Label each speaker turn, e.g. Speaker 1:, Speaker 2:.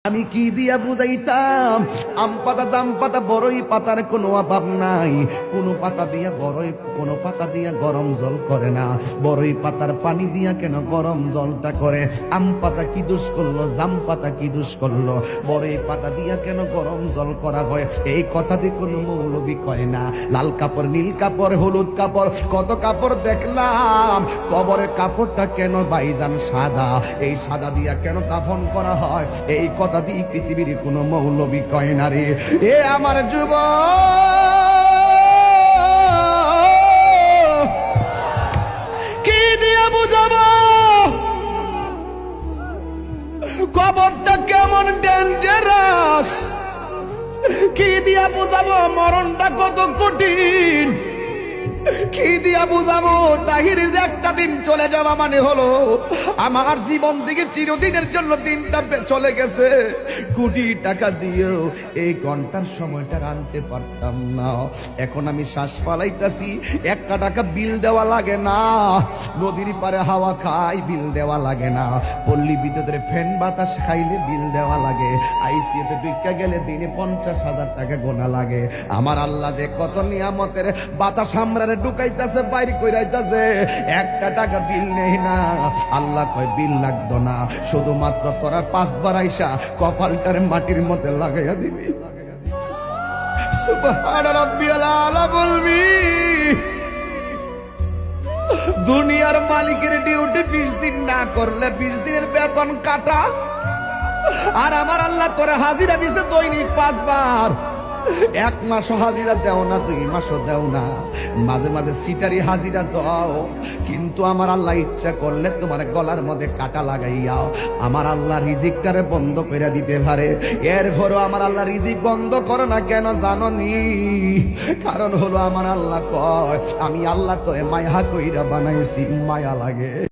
Speaker 1: আমি কি দিয়া বুঝাইতাম আম পাতা জাম পাতা বড়ই পাতার কোনো অভাব নাই। কোনো পাতা দিয়া বড়ই কোনো পাতা দিয়া গরম জল করে না, বড়ই পাতার পানি দিয়া কেন গরম জলটা করে? আম পাতা কি দোষ করলো, জাম পাতা কি দোষ করলো, বড়ই পাতা দিয়া কেন গরম জল করা হয়? এই কথা দিয়ে কোনো মৌলবি কয় না। লাল কাপড়, নীল কাপড়, হলুদ কাপড়, কত কাপড় দেখলাম, কবরের কাপড়টা কেন ভাইজান সাদা? এই সাদা দিয়া কেন দাফন করা হয়? এই কথা দিয়ে পৃথিবীর কোন মৌলবি কয় না রে। এ আমার যুবক, কি দিয়ে বুঝাবো কবরটা কেমন ডেঞ্জারাস? কি দিয়া বুঝাবো মরণটা কত কঠিন? কি দিয়া বুঝাবো তাহিরের একটা দিন চলে যাওয়া মানে হলো আমার জীবন থেকে চিরদিনের জন্য দিনটা চলে গেছে। কোটি টাকা দিয়েও এই ঘন্টার সময়টা আনতে পারতাম না। এখন আমি শ্বাস ফালাইতাছি, একটা টাকা বিল দেওয়া লাগে না। নদীর পারে হাওয়া খাই, বিল দেওয়া লাগে না। পল্লী বিদ্যুতের ফ্যান বাতাস খাইলে বিল দেওয়া লাগে। আইসিইউতে ঢুকে গেলে দিনে 50,000 টাকা গোনা লাগে। আমার আল্লাহ যে কত নিয়ামতের বাতাস আমরা ঢুকাইতেছে, বাইরে কইরাইতেছে, একটা টাকা বিল নেই না। আল্লাহ কয় বিল লাগতো না, শুধুমাত্র তোরা 5 বার আইসা কপালটার মাটির মধ্যে লাগাইয়া দিবি। সুবহান রাব্বিয়াল আলা বলবি। দুনিয়ার মালিকের ডিউটি 20 দিন না করলে 20 দিনের বেতন কাটা। আর আমার আল্লাহ তোরা হাজিরা দিছে দৈনিক 5 বার। 1 মাসও হাজিরা দেও না, 2 মাসও দেও না, মাঝে মাঝে সিটারি হাজিরা দাও। কিন্তু আমার আল্লাহ ইচ্ছা করলে তোমার গলার মধ্যে কাটা লাগাইয়াও আমার আল্লাহ রিজিকটারে বন্ধ করে দিতে পারে। এরপরও আমার আল্লাহ রিজিক বন্ধ করো না কেন জানো নি? কারণ হলো আমার আল্লাহ কয় আমি আল্লাহ তোরে মায়া কইরা বানাইছি, মায়া লাগে।